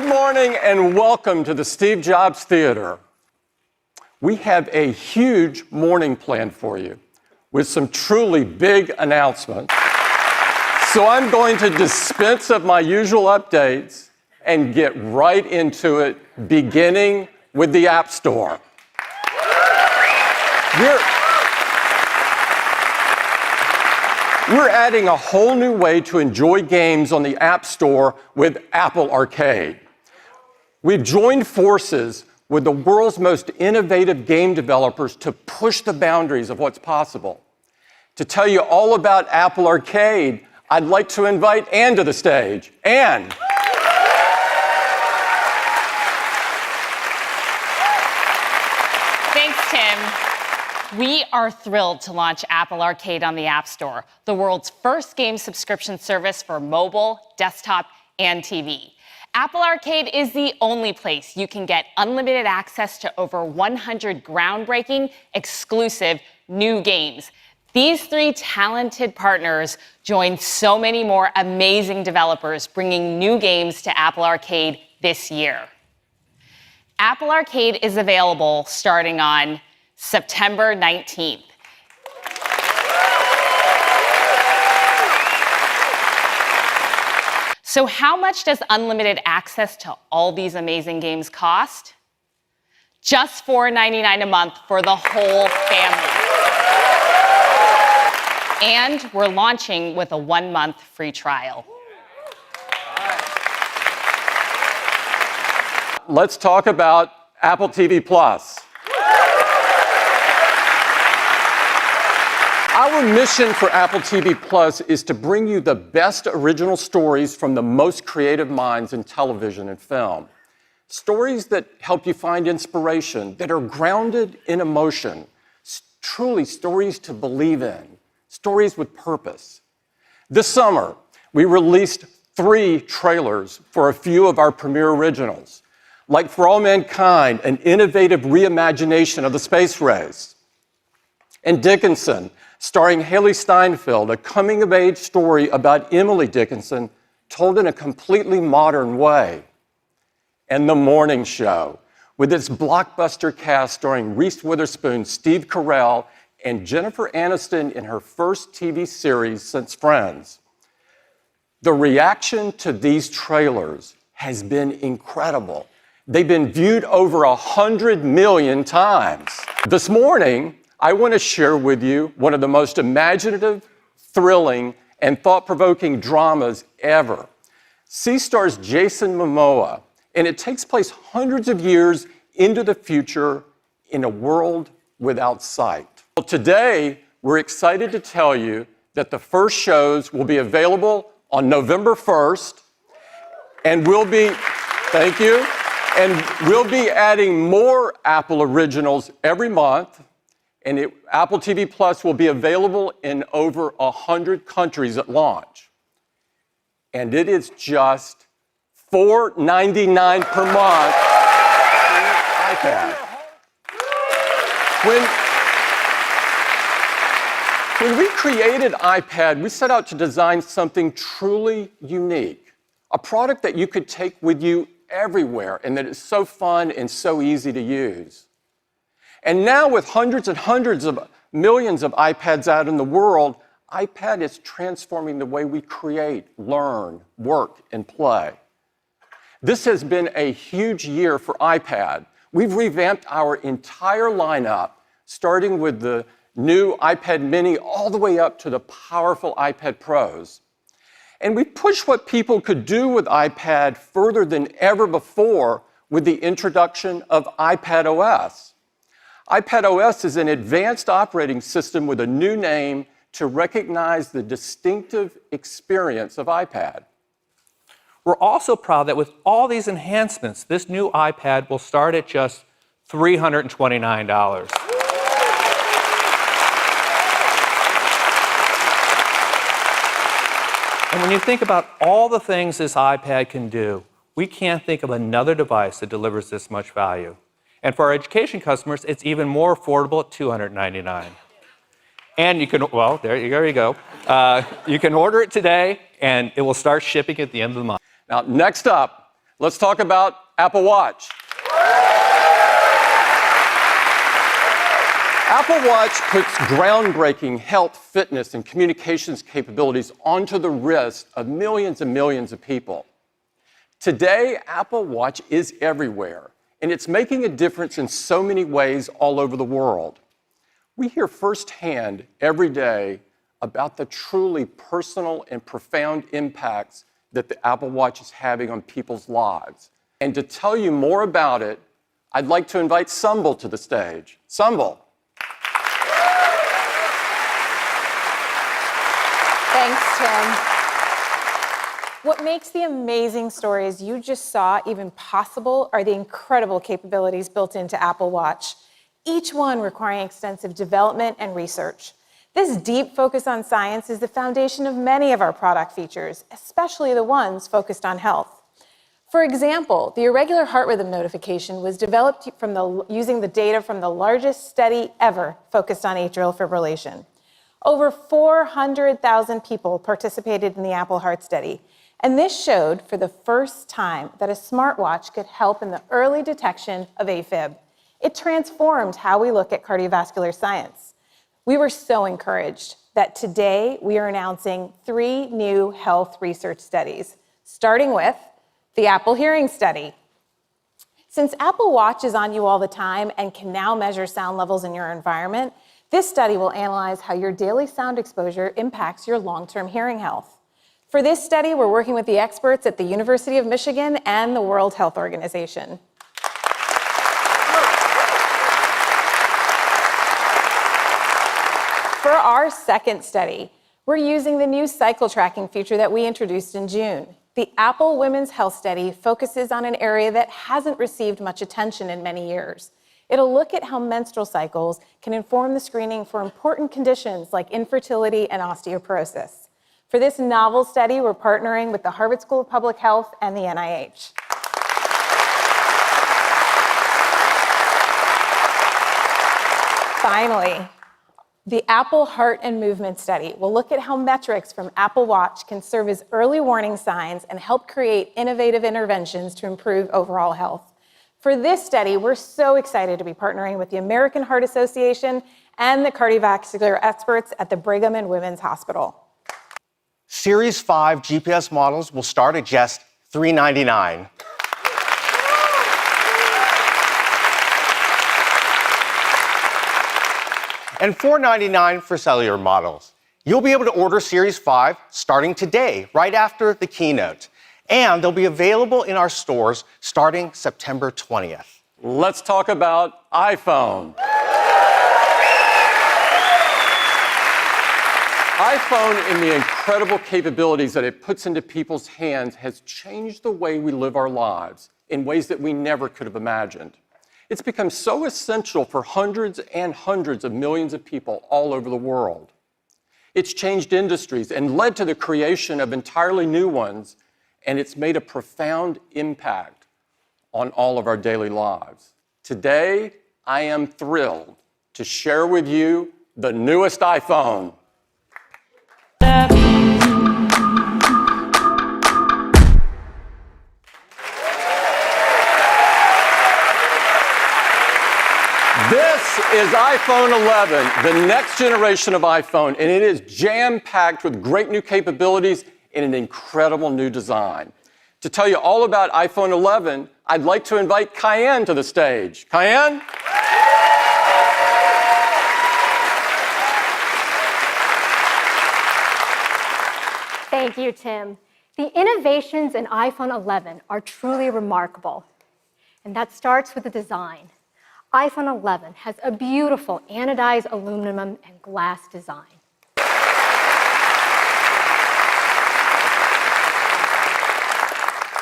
morning and welcome to the Steve Jobs Theater. We have a huge morning planned for you with some truly big announcements. So I'm going to dispense of my usual updates and get right into it, beginning with the App Store. We're adding a whole new way to enjoy games on the App Store with Apple Arcade. We've joined forces with the world's most innovative game developers to push the boundaries of what's possible. To tell you all about Apple Arcade, I'd like to invite Ann to the stage. Ann. Thanks, Tim. We are thrilled to launch Apple Arcade on the App Store, the world's first game subscription service for mobile, desktop, and TV. Apple Arcade is the only place you can get unlimited access to over 100 groundbreaking, exclusive new games. These three talented partners join so many more amazing developers bringing new games to Apple Arcade this year. Apple Arcade is available starting on September 19th. So how much does unlimited access to all these amazing games cost? Just $4.99 a month for the whole family. And we're launching with a 1-month free trial. Let's talk about Apple TV+. Our mission for Apple TV+ is to bring you the best original stories from the most creative minds in television and film. Stories that help you find inspiration, that are grounded in emotion, truly stories to believe in, stories with purpose. This summer, we released 3 trailers for a few of our premiere originals, like For All Mankind, an innovative reimagination of the space race, and Dickinson, starring Haley Steinfeld, a coming-of-age story about Emily Dickinson told in a completely modern way. And The Morning Show, with its blockbuster cast starring Reese Witherspoon, Steve Carell, and Jennifer Aniston in her first TV series since Friends. The reaction to these trailers has been incredible. They've been viewed over 100 million times. This morning, I want to share with you one of the most imaginative, thrilling, and thought-provoking dramas ever. C-Star's Jason Momoa, and it takes place hundreds of years into the future in a world without sight. Well, today, we're excited to tell you that the first shows will be available on November 1st, and we'll be adding more Apple originals every month. And Apple TV Plus will be available in over 100 countries at launch. And it is just $4.99 per month for iPad. When we created iPad, we set out to design something truly unique, a product that you could take with you everywhere and that is so fun and so easy to use. And now with hundreds and hundreds of millions of iPads out in the world, iPad is transforming the way we create, learn, work, and play. This has been a huge year for iPad. We've revamped our entire lineup, starting with the new iPad mini all the way up to the powerful iPad Pros. And we pushed what people could do with iPad further than ever before with the introduction of iPad OS. iPad OS is an advanced operating system with a new name to recognize the distinctive experience of iPad. We're also proud that with all these enhancements, this new iPad will start at just $329. And when you think about all the things this iPad can do, we can't think of another device that delivers this much value. And for our education customers, it's even more affordable at $299. And you can, well, there you go. You can order it today, and it will start shipping at the end of the month. Now, next up, Let's talk about Apple Watch. Apple Watch puts groundbreaking health, fitness, and communications capabilities onto the wrist of millions and millions of people. Today, Apple Watch is everywhere, and it's making a difference in so many ways all over the world. We hear firsthand every day about the truly personal and profound impacts that the Apple Watch is having on people's lives. And to tell you more about it, I'd like to invite Sumbul to the stage. Sumbul. Thanks, Tim. What makes the amazing stories you just saw even possible are the incredible capabilities built into Apple Watch, each one requiring extensive development and research. This deep focus on science is the foundation of many of our product features, especially the ones focused on health. For example, the irregular heart rhythm notification was developed using the data from the largest study ever focused on atrial fibrillation. Over 400,000 people participated in the Apple Heart Study, and this showed for the first time that a smartwatch could help in the early detection of AFib. It transformed how we look at cardiovascular science. We were so encouraged that today we are announcing 3 new health research studies, starting with the Apple Hearing Study. Since Apple Watch is on you all the time and can now measure sound levels in your environment, this study will analyze how your daily sound exposure impacts your long-term hearing health. For this study, we're working with the experts at the University of Michigan and the World Health Organization. For our second study, we're using the new cycle tracking feature that we introduced in June. The Apple Women's Health Study focuses on an area that hasn't received much attention in many years. It'll look at how menstrual cycles can inform the screening for important conditions like infertility and osteoporosis. For this novel study, we're partnering with the Harvard School of Public Health and the NIH. Finally, the Apple Heart and Movement Study will look at how metrics from Apple Watch can serve as early warning signs and help create innovative interventions to improve overall health. For this study, we're so excited to be partnering with the American Heart Association and the cardiovascular experts at the Brigham and Women's Hospital. Series 5 GPS models will start at just $399. And $499 for cellular models. You'll be able to order Series 5 starting today, right after the keynote. And they'll be available in our stores starting September 20th. Let's talk about iPhone. iPhone and the incredible capabilities that it puts into people's hands has changed the way we live our lives in ways that we never could have imagined. It's become so essential for hundreds and hundreds of millions of people all over the world. It's changed industries and led to the creation of entirely new ones, and it's made a profound impact on all of our daily lives. Today, I am thrilled to share with you the newest iPhone. This is iPhone 11, the next generation of iPhone, and it is jam-packed with great new capabilities and an incredible new design. To tell you all about iPhone 11, I'd like to invite Cayenne to the stage. Cayenne? Thank you, Tim. The innovations in iPhone 11 are truly remarkable, and that starts with the design. iPhone 11 has a beautiful anodized aluminum and glass design.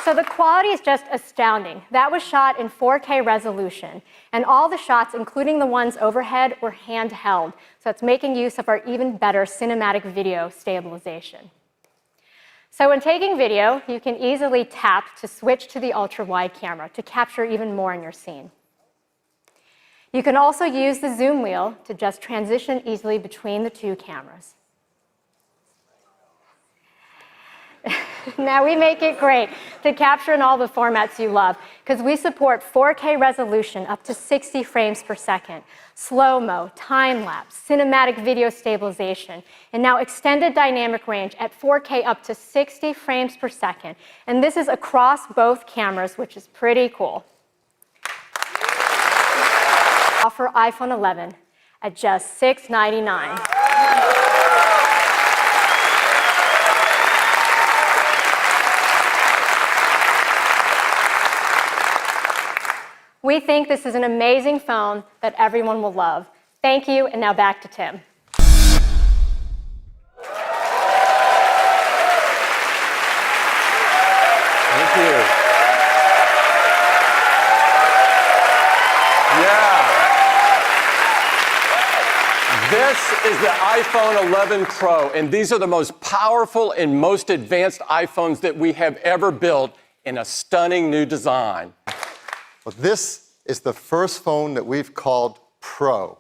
So the quality is just astounding. That was shot in 4K resolution, and all the shots, including the ones overhead, were handheld, so it's making use of our even better cinematic video stabilization. So when taking video, you can easily tap to switch to the ultra-wide camera to capture even more in your scene. You can also use the zoom wheel to just transition easily between the two cameras. Now we make it great to capture in all the formats you love because we support 4K resolution up to 60 frames per second, slow-mo, time-lapse, cinematic video stabilization, and now extended dynamic range at 4K up to 60 frames per second. And this is across both cameras, which is pretty cool. Offer iPhone 11 at just $699. We think this is an amazing phone that everyone will love. Thank you, and now back to Tim. Thank you. Yeah. This is the iPhone 11 Pro, and these are the most powerful and most advanced iPhones that we have ever built in a stunning new design. Well, this is the first phone that we've called Pro.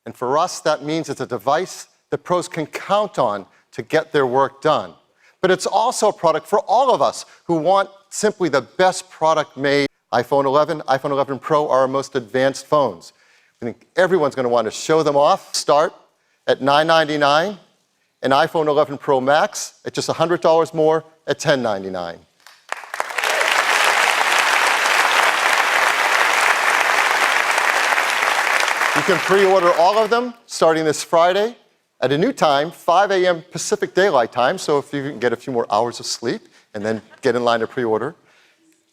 And for us, that means it's a device that pros can count on to get their work done. But it's also a product for all of us who want simply the best product made. iPhone 11, iPhone 11 Pro are our most advanced phones. I think everyone's going to want to show them off. Start at $999, and iPhone 11 Pro Max at just $100 more at $1099. You can pre-order all of them starting this Friday at a new time, 5 a.m. Pacific Daylight Time, so if you can get a few more hours of sleep and then get in line to pre-order.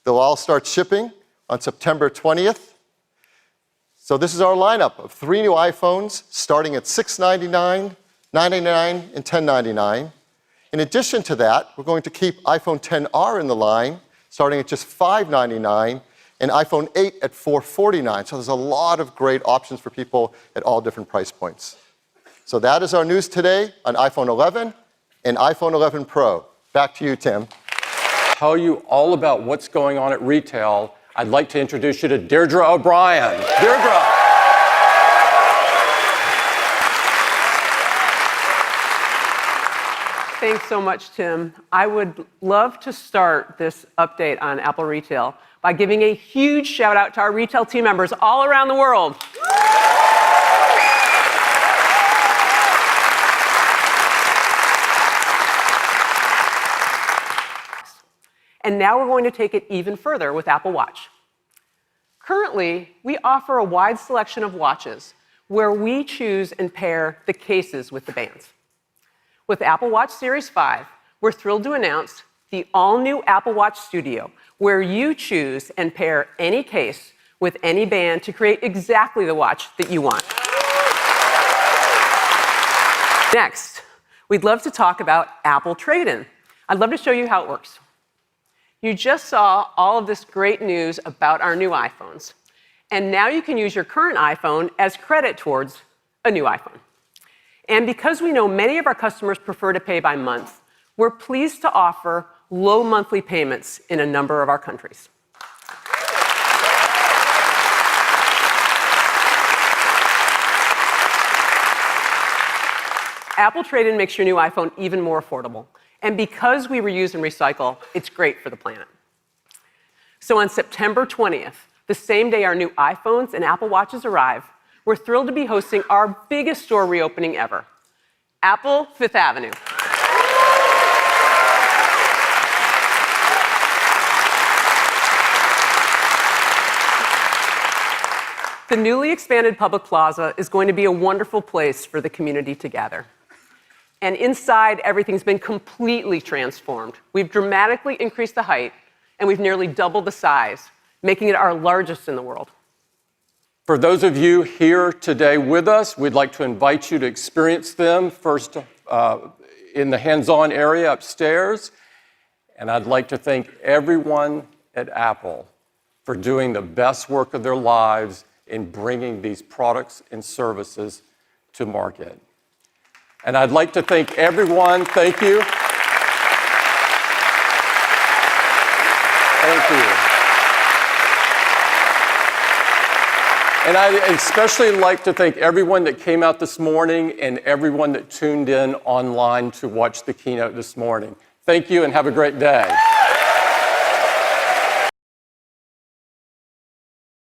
They'll all start shipping on September 20th. So this is our lineup of 3 new iPhones starting at $699, $999, and $1099. In addition to that, we're going to keep iPhone XR in the line starting at just $599, and iPhone 8 at $449. So there's a lot of great options for people at all different price points. So that is our news today on iPhone 11 and iPhone 11 Pro. Back to you, Tim. Tell you all about what's going on at retail, I'd like to introduce you to Deirdre O'Brien. Deirdre. Thanks so much, Tim. I would love to start this update on Apple Retail by giving a huge shout out to our retail team members all around the world. And now we're going to take it even further with Apple Watch. Currently, we offer a wide selection of watches where we choose and pair the cases with the bands. With Apple Watch Series 5, we're thrilled to announce the all-new Apple Watch Studio, where you choose and pair any case with any band to create exactly the watch that you want. Next, we'd love to talk about Apple Trade-in. I'd love to show you how it works. You just saw all of this great news about our new iPhones, and now you can use your current iPhone as credit towards a new iPhone. And because we know many of our customers prefer to pay by month, we're pleased to offer low monthly payments in a number of our countries. Apple Trade-in makes your new iPhone even more affordable. And because we reuse and recycle, it's great for the planet. So on September 20th, the same day our new iPhones and Apple Watches arrive, we're thrilled to be hosting our biggest store reopening ever, Apple Fifth Avenue. The newly expanded public plaza is going to be a wonderful place for the community to gather. And inside, everything's been completely transformed. We've dramatically increased the height, and we've nearly doubled the size, making it our largest in the world. For those of you here today with us, we'd like to invite you to experience them first in the hands-on area upstairs. And I'd like to thank everyone at Apple for doing the best work of their lives in bringing these products and services to market. And I'd like to thank everyone. Thank you. Thank you. And I'd especially like to thank everyone that came out this morning and everyone that tuned in online to watch the keynote this morning. Thank you and have a great day.